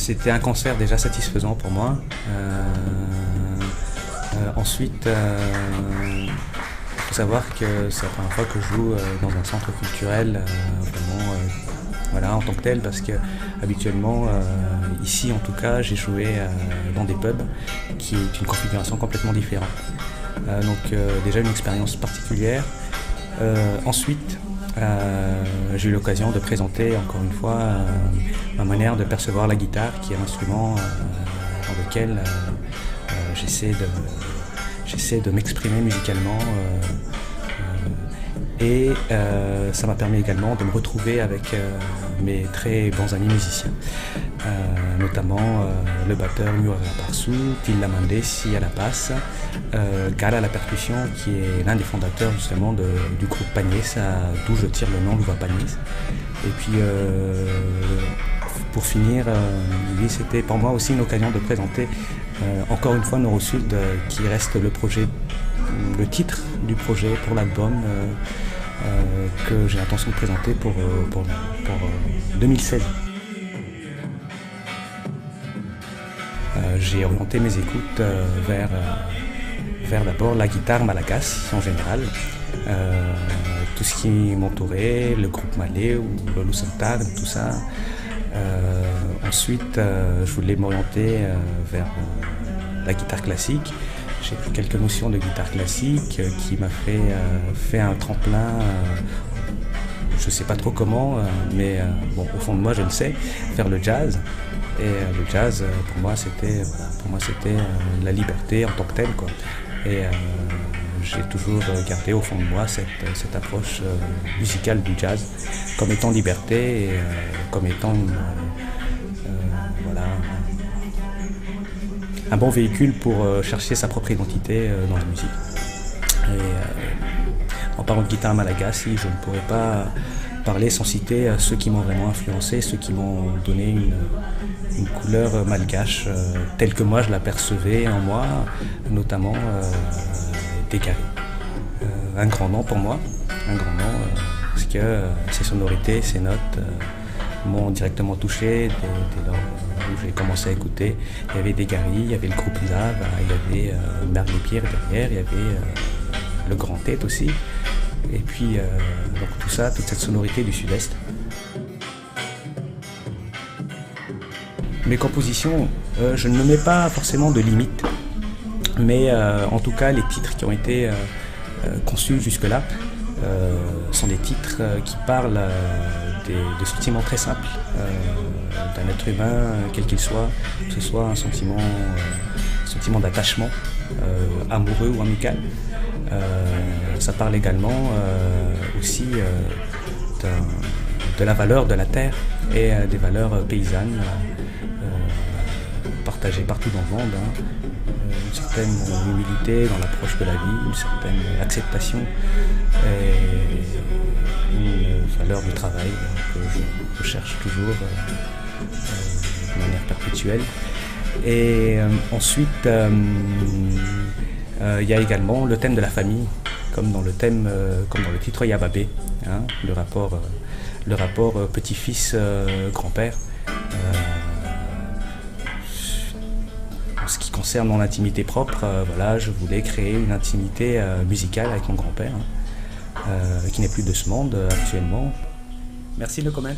C'était un concert déjà satisfaisant pour moi. Ensuite, il faut savoir que c'est la première fois que je joue dans un centre culturel, vraiment voilà, en tant que tel, parce que habituellement, ici en tout cas, j'ai joué dans des pubs, qui est une configuration complètement différente. Donc déjà une expérience particulière. Ensuite, j'ai eu l'occasion de présenter encore une fois ma manière de percevoir la guitare, qui est un instrument dans lequel j'essaie de m'exprimer musicalement. Et ça m'a permis également de me retrouver avec mes très bons amis musiciens, notamment le batteur Murara Parsou, Tilla Mandesi à la basse, Gala à la percussion, qui est l'un des fondateurs justement du groupe Pagnès, d'où je tire le nom Louva Pagnès. Et puis pour finir, oui, c'était pour moi aussi une occasion de présenter encore une fois Neurosud, qui reste le titre du projet pour l'album que j'ai l'intention de présenter pour 2016. J'ai orienté mes écoutes vers d'abord la guitare malagasy en général, tout ce qui m'entourait, le groupe malais ou le Lusantad, tout ça. Ensuite, je voulais m'orienter vers la guitare classique. J'ai pris quelques notions de guitare classique qui m'a fait un tremplin, je ne sais pas trop comment, mais bon, au fond de moi je le sais, vers le jazz. Et le jazz, pour moi c'était la liberté en tant que telle, quoi. Et j'ai toujours gardé au fond de moi cette approche musicale du jazz comme étant liberté et comme étant voilà, un bon véhicule pour chercher sa propre identité dans la musique. Et en parlant de guitare malagasy, je ne pourrais pas parler sans citer ceux qui m'ont vraiment influencé, ceux qui m'ont donné une couleur malgache telle que moi je l'apercevais en moi, notamment Dekari. Un grand nom pour moi, parce que ses sonorités, ses notes m'ont directement touché dès lors où j'ai commencé à écouter. Il y avait Dekari, il y avait le groupe Zav, il y avait Merle Pierre derrière, il y avait le Grand Tête aussi. Et puis donc tout ça, toute cette sonorité du sud-est. Mes compositions, je ne me mets pas forcément de limite, mais en tout cas les titres qui ont été conçus jusque-là sont des titres qui parlent de sentiments très simples d'un être humain, quel qu'il soit, que ce soit un sentiment d'attachement amoureux ou amical. Ça parle également aussi de la valeur de la terre et des valeurs paysannes partagées partout dans le monde. Une certaine humilité dans l'approche de la vie, une certaine acceptation et une valeur du travail que je cherche toujours de manière perpétuelle. Et ensuite, il y a également le thème de la famille, comme dans le titre Yababé, hein, le rapport petit-fils grand-père. En ce qui concerne mon intimité propre, voilà, je voulais créer une intimité musicale avec mon grand-père, qui n'est plus de ce monde actuellement. Merci de le commenter.